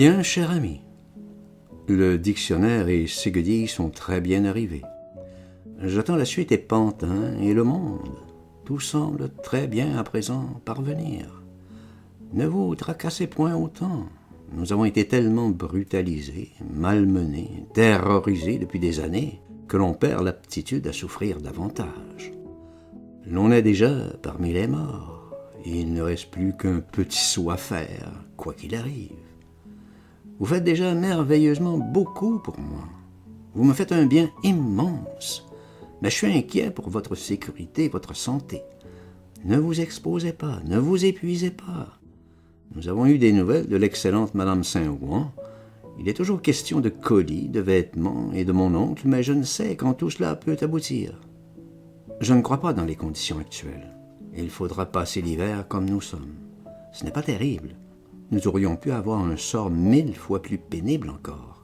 Bien, cher ami, le dictionnaire et Ségudille sont très bien arrivés. J'attends la suite et Pantin et le monde. Tout semble très bien à présent parvenir. Ne vous tracassez point autant. Nous avons été tellement brutalisés, malmenés, terrorisés depuis des années que l'on perd l'aptitude à souffrir davantage. L'on est déjà parmi les morts, et il ne reste plus qu'un petit saut à faire, quoi qu'il arrive. Vous faites déjà merveilleusement beaucoup pour moi. Vous me faites un bien immense, mais je suis inquiet pour votre sécurité et votre santé. Ne vous exposez pas, ne vous épuisez pas. Nous avons eu des nouvelles de l'excellente Madame Saint-Ouen. Il est toujours question de colis, de vêtements et de mon oncle, mais je ne sais quand tout cela peut aboutir. Je ne crois pas dans les conditions actuelles. Il faudra passer l'hiver comme nous sommes. Ce n'est pas terrible. Nous aurions pu avoir un sort 1000 fois plus pénible encore.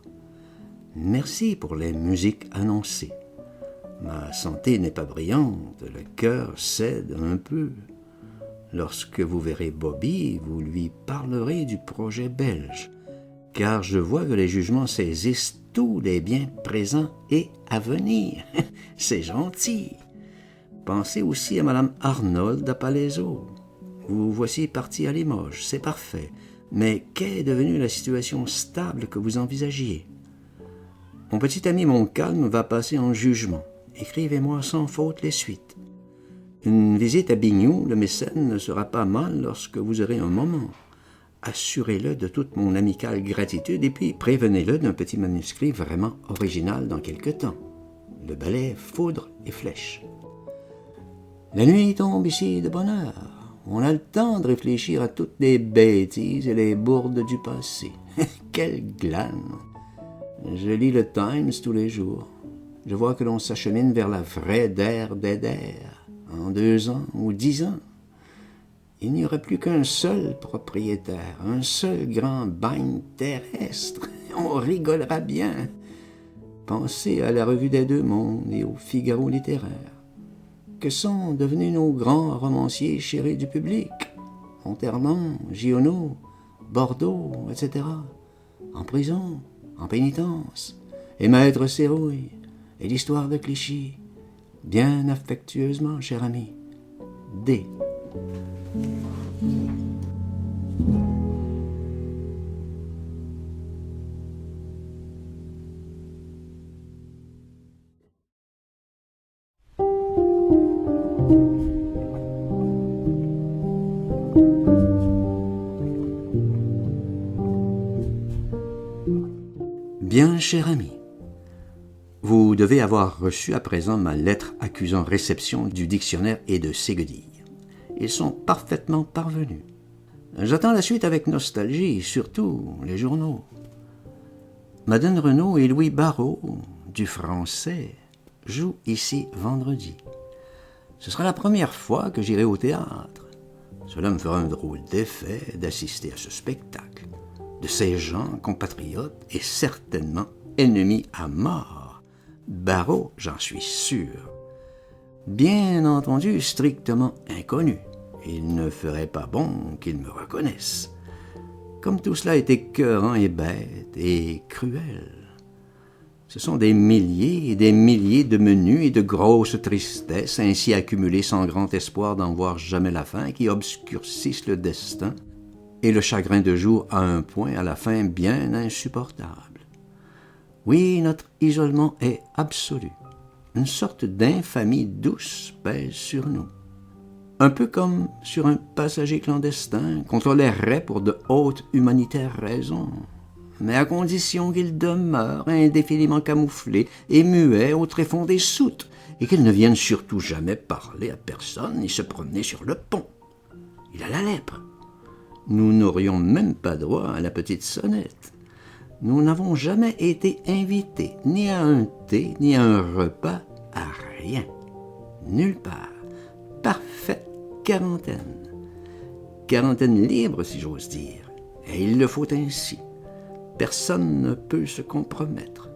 Merci pour les musiques annoncées. Ma santé n'est pas brillante, le cœur cède un peu. Lorsque vous verrez Bobby, vous lui parlerez du projet belge, car je vois que les jugements saisissent tous les biens présents et à venir. C'est gentil. Pensez aussi à Madame Arnold à Palaiseau. Vous voici parti à Limoges, c'est parfait. Mais qu'est devenue la situation stable que vous envisagiez? Mon petit ami Montcalm va passer en jugement. Écrivez-moi sans faute les suites. Une visite à Bignoux, le mécène, ne sera pas mal lorsque vous aurez un moment. Assurez-le de toute mon amicale gratitude et puis prévenez-le d'un petit manuscrit vraiment original dans quelque temps. Le ballet Foudre et Flèche. La nuit tombe ici de bonne heure. On a le temps de réfléchir à toutes les bêtises et les bourdes du passé. Quel glane! Je lis le Times tous les jours. Je vois que l'on s'achemine vers la vraie der des der, en 2 ans ou 10 ans. Il n'y aurait plus qu'un seul propriétaire, un seul grand bagne terrestre. On rigolera bien. Pensez à la Revue des Deux Mondes et au Figaro littéraire. Que sont devenus nos grands romanciers chéris du public? Monterland, Giono, Bordeaux, etc. En prison, en pénitence, et Maître Sérouille, et l'histoire de Clichy. Bien affectueusement, cher ami, D. Bien, cher ami, vous devez avoir reçu à présent ma lettre accusant réception du dictionnaire et de Ségudille. Ils sont parfaitement parvenus. J'attends la suite avec nostalgie, surtout les journaux. Madeleine Renaud et Louis Barrault, du français, jouent ici vendredi. Ce sera la première fois que j'irai au théâtre. Cela me fera un drôle d'effet d'assister à ce spectacle. De ces gens compatriotes et certainement ennemis à mort. Barrault, j'en suis sûr. Bien entendu, strictement inconnu. Il ne ferait pas bon qu'ils me reconnaissent. Comme tout cela est écœurant et bête et cruel. Ce sont des milliers et des milliers de menus et de grosses tristesses ainsi accumulées sans grand espoir d'en voir jamais la fin qui obscurcissent le destin. Et le chagrin de jour a un point à la fin bien insupportable. Oui, notre isolement est absolu. Une sorte d'infamie douce pèse sur nous. Un peu comme sur un passager clandestin qu'on tolérerait pour de hautes humanitaires raisons, mais à condition qu'il demeure indéfiniment camouflé et muet au tréfonds des soutes, et qu'il ne vienne surtout jamais parler à personne ni se promener sur le pont. Il a la lèpre. Nous n'aurions même pas droit à la petite sonnette. Nous n'avons jamais été invités ni à un thé, ni à un repas, à rien. Nulle part. Parfaite quarantaine. Quarantaine libre, si j'ose dire. Et il le faut ainsi. Personne ne peut se compromettre.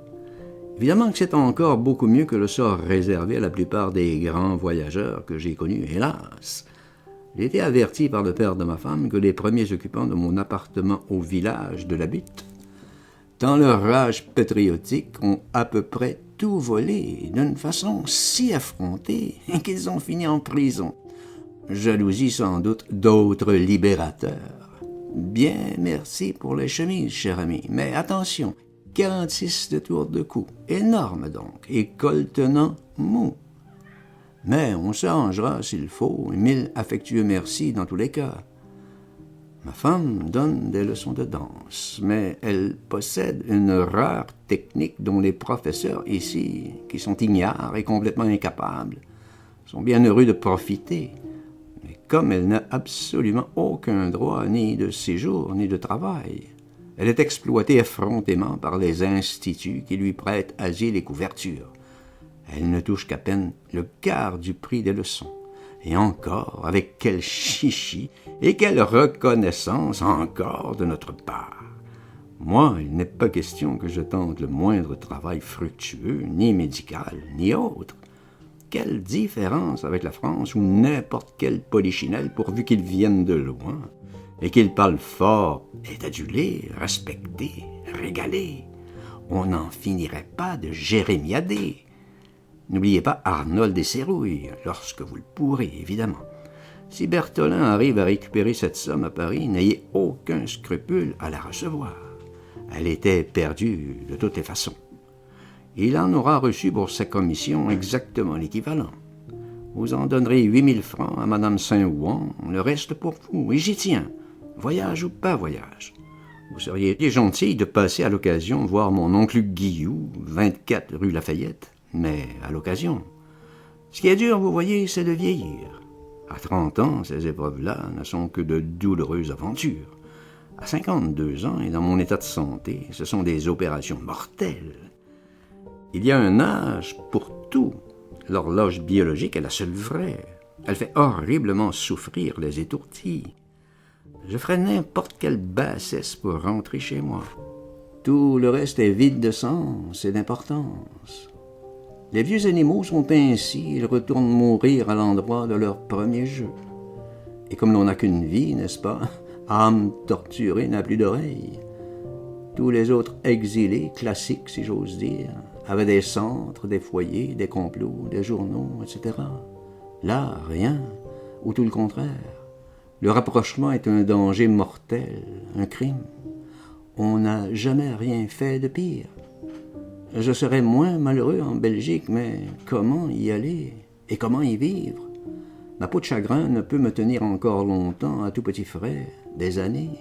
Évidemment que c'est encore beaucoup mieux que le sort réservé à la plupart des grands voyageurs que j'ai connus, hélas. J'ai été averti par le père de ma femme que les premiers occupants de mon appartement au village de la Butte dans leur rage patriotique, ont à peu près tout volé d'une façon si effrontée qu'ils ont fini en prison. Jalousie sans doute d'autres libérateurs. Bien merci pour les chemises, cher ami, mais attention, 46 de tour de cou, énorme donc, et col tenant mou. Mais on s'arrangera s'il faut, 1000 affectueux merci dans tous les cas. Ma femme donne des leçons de danse, mais elle possède une rare technique dont les professeurs ici, qui sont ignares et complètement incapables, sont bien heureux de profiter. Mais comme elle n'a absolument aucun droit ni de séjour ni de travail, elle est exploitée effrontément par les instituts qui lui prêtent asile et couverture. Elle ne touche qu'à peine le quart du prix des leçons. Et encore, avec quel chichi et quelle reconnaissance encore de notre part. Moi, il n'est pas question que je tente le moindre travail fructueux, ni médical, ni autre. Quelle différence avec la France ou n'importe quel polichinelle pourvu qu'il vienne de loin et qu'il parle fort, est adulé, respecté, régalé. On n'en finirait pas de jérémiader. N'oubliez pas Arnold et Serrouille, lorsque vous le pourrez, évidemment. Si Bertholin arrive à récupérer cette somme à Paris, n'ayez aucun scrupule à la recevoir. Elle était perdue de toutes les façons. Il en aura reçu pour sa commission exactement l'équivalent. Vous en donnerez 8000 francs à Mme Saint-Ouan, le reste pour vous, et j'y tiens, voyage ou pas voyage. Vous seriez gentil de passer à l'occasion voir mon oncle Guillou, 24 rue Lafayette, mais à l'occasion. Ce qui est dur, vous voyez, c'est de vieillir. À 30 ans, ces épreuves-là ne sont que de douloureuses aventures. À 52 ans, et dans mon état de santé, ce sont des opérations mortelles. Il y a un âge pour tout. L'horloge biologique est la seule vraie. Elle fait horriblement souffrir les étourdis. Je ferais n'importe quelle bassesse pour rentrer chez moi. Tout le reste est vide de sens et d'importance. Les vieux animaux sont ainsi, ils retournent mourir à l'endroit de leur premier jeu. Et comme l'on n'a qu'une vie, n'est-ce pas, âme torturée n'a plus d'oreilles. Tous les autres exilés, classiques si j'ose dire, avaient des centres, des foyers, des complots, des journaux, etc. Là, rien, ou tout le contraire. Le rapprochement est un danger mortel, un crime. On n'a jamais rien fait de pire. Je serais moins malheureux en Belgique, mais comment y aller et comment y vivre? Ma peau de chagrin ne peut me tenir encore longtemps à tout petit frais, des années.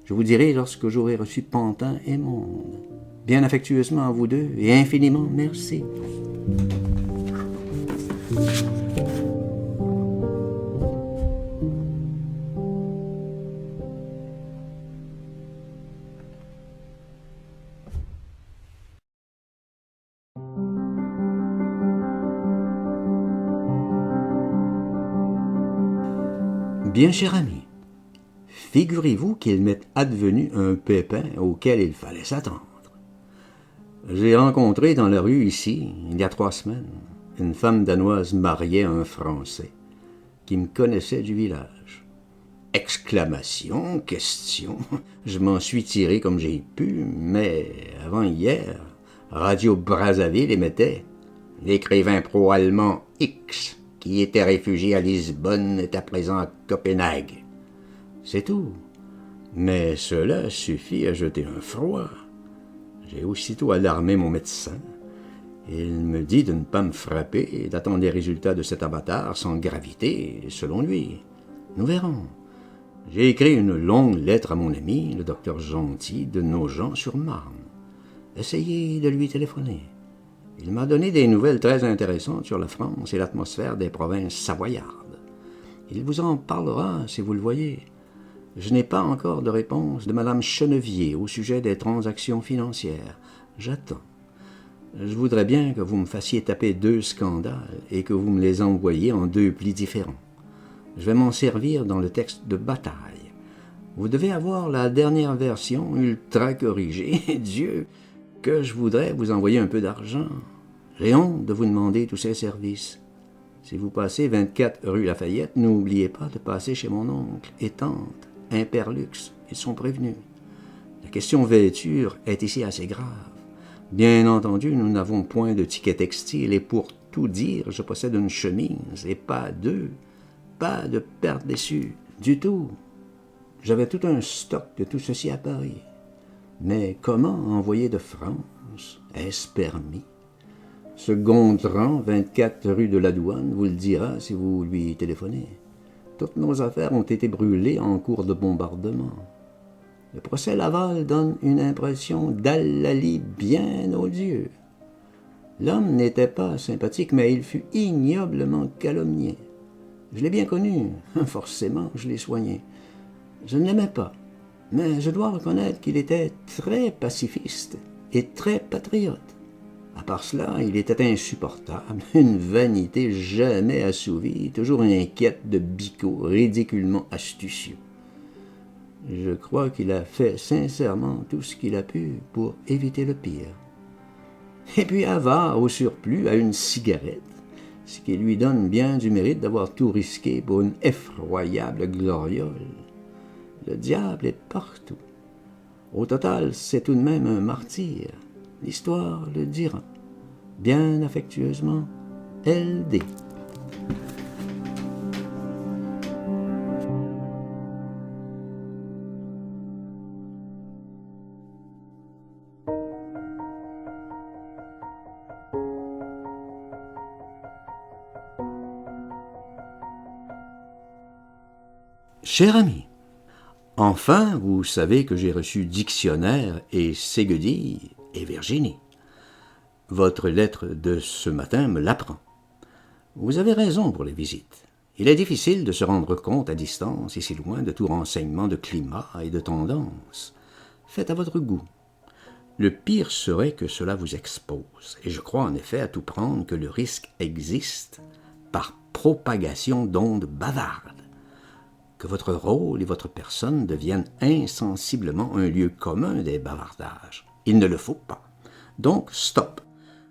Je vous dirai lorsque j'aurai reçu Pantin et Monde. Bien affectueusement à vous deux et infiniment merci. Bien cher ami, figurez-vous qu'il m'est advenu un pépin auquel il fallait s'attendre. J'ai rencontré dans la rue ici, il y a 3 semaines, une femme danoise mariée à un Français qui me connaissait du village. Exclamation, question, je m'en suis tiré comme j'ai pu, mais avant hier, Radio Brazzaville émettait « L'écrivain pro-allemand X » qui était réfugié à Lisbonne est à présent à Copenhague. C'est tout. Mais cela suffit à jeter un froid. J'ai aussitôt alarmé mon médecin. Il me dit de ne pas me frapper et d'attendre les résultats de cet avatar sans gravité, selon lui. Nous verrons. J'ai écrit une longue lettre à mon ami, le docteur Gentil, de Nogent-sur-Marne. Essayez de lui téléphoner. Il m'a donné des nouvelles très intéressantes sur la France et l'atmosphère des provinces savoyardes. Il vous en parlera si vous le voyez. Je n'ai pas encore de réponse de Mme Chenevier au sujet des transactions financières. J'attends. Je voudrais bien que vous me fassiez taper 2 scandales et que vous me les envoyiez en 2 plis différents. Je vais m'en servir dans le texte de bataille. Vous devez avoir la dernière version ultra corrigée. Dieu, que je voudrais vous envoyer un peu d'argent. J'ai honte de vous demander tous ces services. Si vous passez 24 rue Lafayette, n'oubliez pas de passer chez mon oncle et tante, Imperlux, ils sont prévenus. La question vêture est ici assez grave. Bien entendu, nous n'avons point de ticket textile et pour tout dire, je possède une chemise et pas deux, pas de perte déçue, du tout. J'avais tout un stock de tout ceci à Paris. Mais comment envoyer de France? Est-ce permis? Ce Gontran, 24 rue de la Douane, vous le dira si vous lui téléphonez. Toutes nos affaires ont été brûlées en cours de bombardement. Le procès Laval donne une impression d'Allali bien odieux. L'homme n'était pas sympathique, mais il fut ignoblement calomnié. Je l'ai bien connu, forcément je l'ai soigné. Je ne l'aimais pas, mais je dois reconnaître qu'il était très pacifiste et très patriote. À part cela, il était insupportable, une vanité jamais assouvie, toujours inquiète de bico, ridiculement astucieux. Je crois qu'il a fait sincèrement tout ce qu'il a pu pour éviter le pire. Et puis avare au surplus à une cigarette, ce qui lui donne bien du mérite d'avoir tout risqué pour une effroyable gloriole. Le diable est partout. Au total, c'est tout de même un martyr. L'histoire le dira. Bien affectueusement, L.D. Cher ami, enfin vous savez que j'ai reçu Dictionnaire et Ségudille et Virginie. Votre lettre de ce matin me l'apprend. Vous avez raison pour les visites. Il est difficile de se rendre compte à distance, ici loin, de tout renseignement de climat et de tendance. Faites à votre goût. Le pire serait que cela vous expose, et je crois en effet à tout prendre que le risque existe par propagation d'ondes bavardes. Que votre rôle et votre personne deviennent insensiblement un lieu commun des bavardages. Il ne le faut pas. Donc, stop.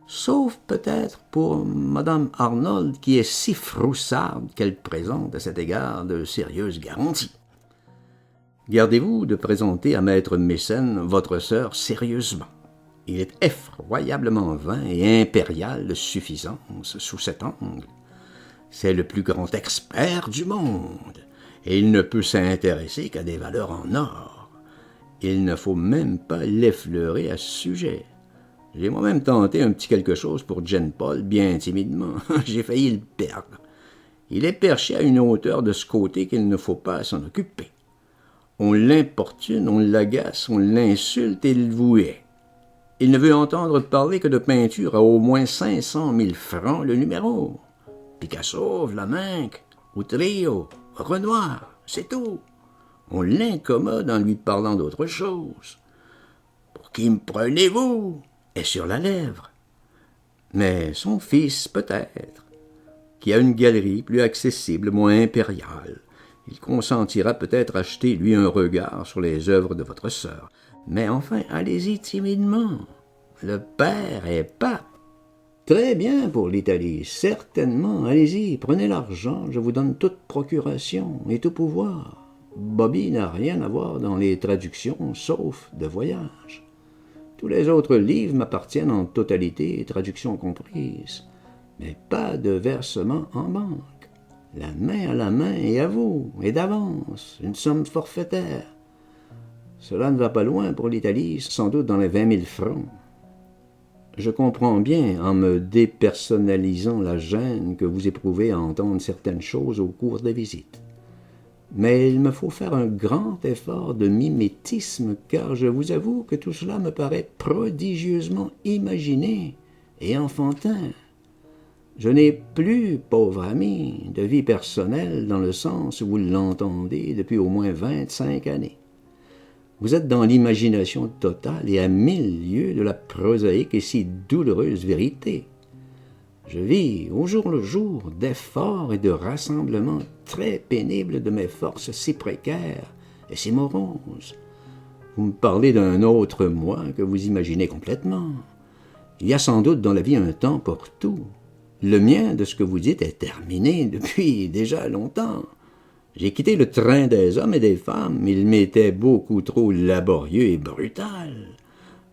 Sauf peut-être pour Madame Arnold, qui est si froussarde qu'elle présente à cet égard de sérieuses garanties. Gardez-vous de présenter à Maître Mécène votre sœur sérieusement. Il est effroyablement vain et impérial de suffisance sous cet angle. C'est le plus grand expert du monde, et il ne peut s'intéresser qu'à des valeurs en or. Il ne faut même pas l'effleurer à ce sujet. J'ai moi-même tenté un petit quelque chose pour Jane Paul, bien timidement. J'ai failli le perdre. Il est perché à une hauteur de ce côté qu'il ne faut pas s'en occuper. On l'importune, on l'agace, on l'insulte et il vous hait. Il ne veut entendre parler que de peinture à au moins 500 000 francs le numéro. Picasso, Vlaminck, Outreau, Renoir, c'est tout. On l'incommode en lui parlant d'autre chose. Pour qui me prenez-vous? Est sur la lèvre. Mais son fils, peut-être, qui a une galerie plus accessible, moins impériale, il consentira peut-être à jeter, lui, un regard sur les œuvres de votre sœur. Mais enfin, allez-y timidement. Le père est pape. Très bien pour l'Italie, certainement. Allez-y, prenez l'argent, je vous donne toute procuration et tout pouvoir. Bobby n'a rien à voir dans les traductions, sauf de voyage. Tous les autres livres m'appartiennent en totalité, traductions comprises, mais pas de versement en banque. La main à la main et à vous, et d'avance, une somme forfaitaire. Cela ne va pas loin pour l'Italie, sans doute dans les 20 000 francs. Je comprends bien, en me dépersonnalisant, la gêne que vous éprouvez à entendre certaines choses au cours des visites. Mais il me faut faire un grand effort de mimétisme, car je vous avoue que tout cela me paraît prodigieusement imaginé et enfantin. Je n'ai plus, pauvre ami, de vie personnelle dans le sens où vous l'entendez depuis au moins 25 années. Vous êtes dans l'imagination totale et à 1000 lieues de la prosaïque et si douloureuse vérité. Je vis au jour le jour d'efforts et de rassemblements très pénibles de mes forces si précaires et si moroses. Vous me parlez d'un autre moi que vous imaginez complètement. Il y a sans doute dans la vie un temps pour tout. Le mien, de ce que vous dites, est terminé depuis déjà longtemps. J'ai quitté le train des hommes et des femmes. Il m'était beaucoup trop laborieux et brutal.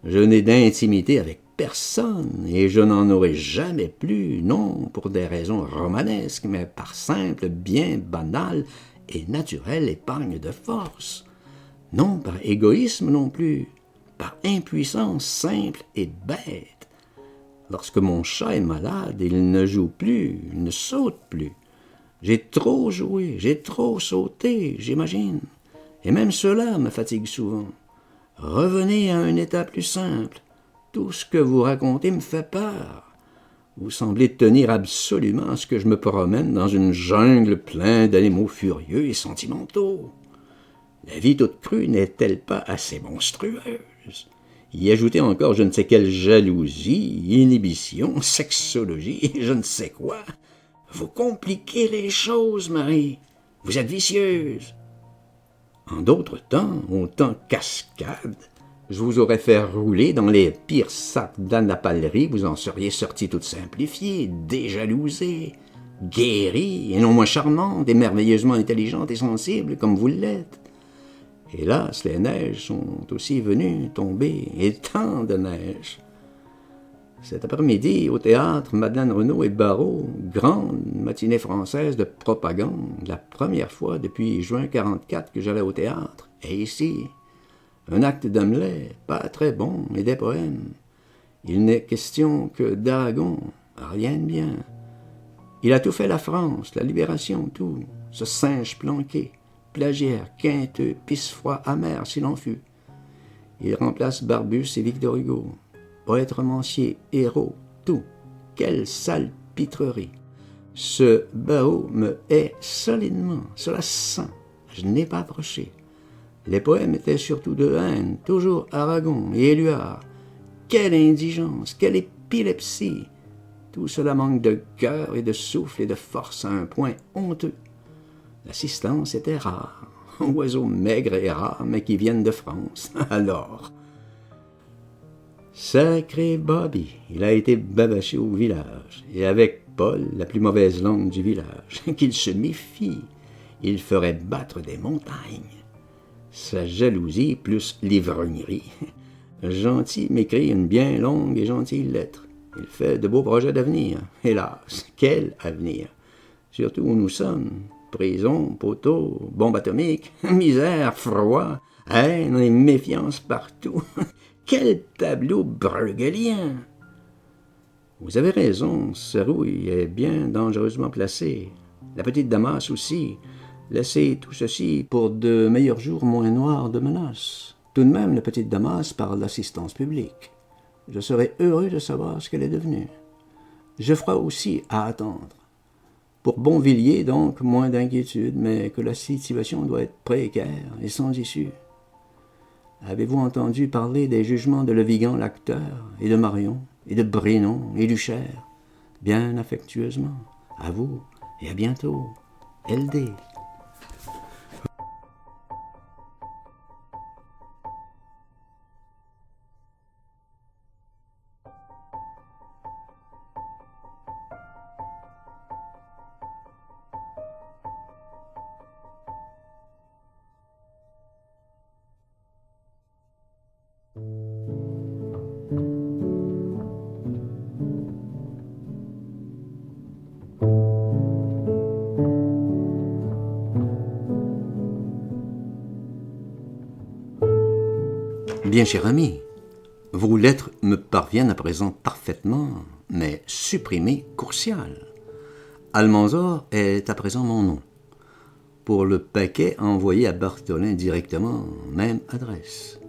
Je n'ai d'intimité avec personne, et je n'en aurai jamais plus, non pour des raisons romanesques, mais par simple, bien banale et naturelle épargne de force. Non par égoïsme non plus, par impuissance simple et bête. Lorsque mon chat est malade, il ne joue plus, il ne saute plus. J'ai trop joué, j'ai trop sauté, j'imagine. Et même cela me fatigue souvent. Revenez à un état plus simple. Tout ce que vous racontez me fait peur. Vous semblez tenir absolument à ce que je me promène dans une jungle pleine d'animaux furieux et sentimentaux. La vie toute crue n'est-elle pas assez monstrueuse? Y ajouter encore je ne sais quelle jalousie, inhibition, sexologie, je ne sais quoi. Vous compliquez les choses, Marie. Vous êtes vicieuse. En d'autres temps, au temps cascade, je vous aurais fait rouler dans les pires sacs d'anapalerie, vous en seriez sortie toute simplifiée, déjalousée, guérie, et non moins charmante et merveilleusement intelligente et sensible comme vous l'êtes. Hélas, les neiges sont aussi venues tomber, et tant de neige. Cet après-midi, au théâtre, Madeleine Renaud et Barrault, grande matinée française de propagande, la première fois depuis juin 44 que j'allais au théâtre, et ici, un acte d'Hamlet, pas très bon, et des poèmes. Il n'est question que d'Aragon, rien de bien. Il a tout fait la France, la libération, tout, ce singe planqué, plagiaire, quinteux, pisse-froid, amer s'il en fut. Il remplace Barbus et Victor Hugo. Poète romancier, héros, tout. Quelle salpitrerie. Ce Barrault me hait solidement, cela se sent. Je n'ai pas approché. Les poèmes étaient surtout de haine, toujours Aragon et Éluard. Quelle indigence, quelle épilepsie. Tout cela manque de cœur et de souffle et de force à un point honteux. L'assistance était rare. Oiseaux maigres et rares, mais qui viennent de France. Alors... Sacré Bobby, il a été babaché au village, et avec Paul, la plus mauvaise langue du village, qu'il se méfie, il ferait battre des montagnes. Sa jalousie plus l'ivrognerie. Gentil m'écrit une bien longue et gentille lettre. Il fait de beaux projets d'avenir. Hélas, quel avenir! Surtout où nous sommes. Prison, poteau, bombe atomique, misère, froid, haine et méfiance partout. Quel tableau brueghelien! Vous avez raison, Sarouille est bien dangereusement placé. La petite Damas aussi. Laissez tout ceci pour de meilleurs jours moins noirs de menaces. Tout de même, la petite Damas parle d'assistance publique. Je serais heureux de savoir ce qu'elle est devenue. Je ferai aussi à attendre. Pour Bonvilliers, donc, moins d'inquiétude, mais que la situation doit être précaire et sans issue. Avez-vous entendu parler des jugements de Le Vigan l'acteur, et de Marion, et de Brinon, et Luchère? Bien affectueusement. À vous, et à bientôt. LD. Bien cher ami, vos lettres me parviennent à présent parfaitement, mais supprimées coursial. Almanzor est à présent mon nom. Pour le paquet envoyé à Bartholin directement, même adresse.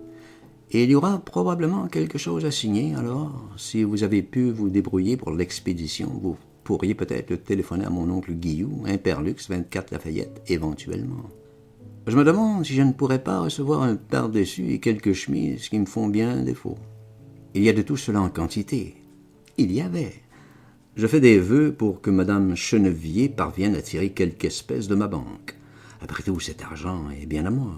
Et il y aura probablement quelque chose à signer, alors, si vous avez pu vous débrouiller pour l'expédition, vous pourriez peut-être le téléphoner à mon oncle Guillou, Imperlux, 24 Lafayette, éventuellement. Je me demande si je ne pourrais pas recevoir un par-dessus et quelques chemises qui me font bien défaut. Il y a de tout cela en quantité. Il y avait. Je fais des vœux pour que Madame Chenevier parvienne à tirer quelque espèce de ma banque. Après tout, cet argent est bien à moi.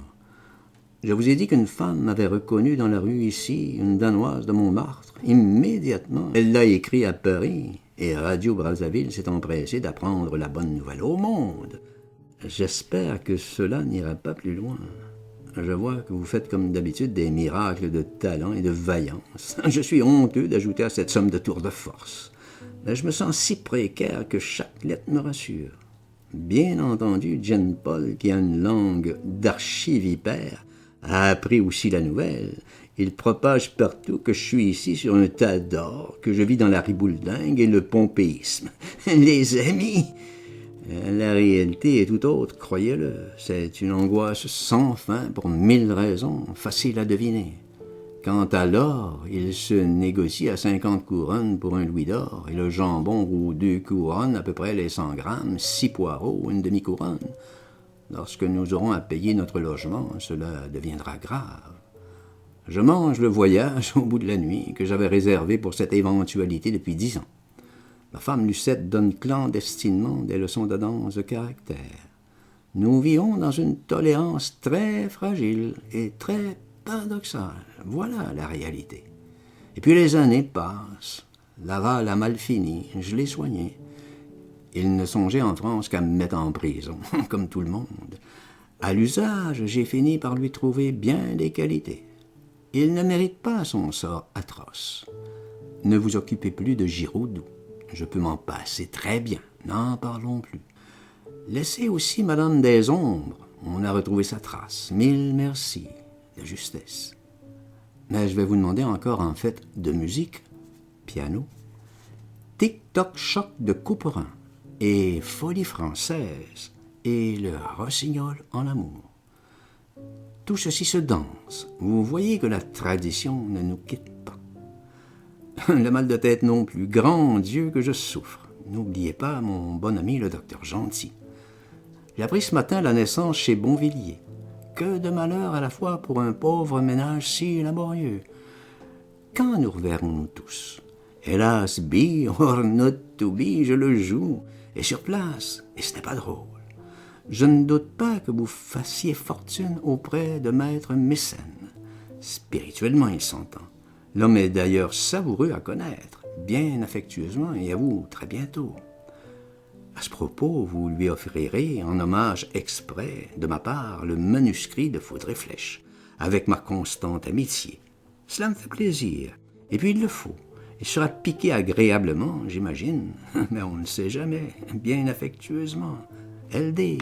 Je vous ai dit qu'une femme m'avait reconnu dans la rue ici, une Danoise de Montmartre. Immédiatement, elle l'a écrit à Paris, et Radio Brazzaville s'est empressée d'apprendre la bonne nouvelle au monde. J'espère que cela n'ira pas plus loin. Je vois que vous faites comme d'habitude des miracles de talent et de vaillance. Je suis honteux d'ajouter à cette somme de tours de force. Mais je me sens si précaire que chaque lettre me rassure. Bien entendu, Jean Paul, qui a une langue d'archivipère, a appris aussi la nouvelle. Il propage partout que je suis ici sur un tas d'or, que je vis dans la ribouledingue et le pompéisme. Les amis, la réalité est tout autre, croyez-le. C'est une angoisse sans fin pour 1000 raisons, facile à deviner. Quant à l'or, il se négocie à 50 couronnes pour un louis d'or, et le jambon roux 2 couronnes, à peu près les 100 grammes, 6 poireaux, une demi-couronne. Lorsque nous aurons à payer notre logement, cela deviendra grave. Je mange le voyage au bout de la nuit que j'avais réservé pour cette éventualité depuis 10 ans. Ma femme Lucette donne clandestinement des leçons de danse de caractère. Nous vivons dans une tolérance très fragile et très paradoxale. Voilà la réalité. Et puis les années passent. Laval a mal fini, je l'ai soigné. Il ne songeait en France qu'à me mettre en prison, comme tout le monde. À l'usage, j'ai fini par lui trouver bien des qualités. Il ne mérite pas son sort atroce. Ne vous occupez plus de Giraudoux. Je peux m'en passer très bien, n'en parlons plus. Laissez aussi Madame des Ombres, on a retrouvé sa trace. 1000 merci, de justesse. Mais je vais vous demander encore en fait de musique, piano, tic-toc-choc de Couperin, et Folie française, et le Rossignol en amour. Tout ceci se danse. Vous voyez que la tradition ne nous quitte pas. Le mal de tête non plus. Grand Dieu que je souffre. N'oubliez pas mon bon ami le docteur Gentil. J'ai appris ce matin la naissance chez Bonvilliers. Que de malheur à la fois pour un pauvre ménage si laborieux. Quand nous reverrons-nous tous? Hélas, be or not to be, je le joue, et sur place, et ce n'est pas drôle. Je ne doute pas que vous fassiez fortune auprès de maître Mécène. Spirituellement, il s'entend. L'homme est d'ailleurs savoureux à connaître, bien affectueusement, et à vous très bientôt. À ce propos, vous lui offrirez, en hommage exprès de ma part, le manuscrit de Foudre et Flèche, avec ma constante amitié. Cela me fait plaisir, et puis il le faut. Il sera piqué agréablement, j'imagine, mais on ne sait jamais, bien affectueusement. LD.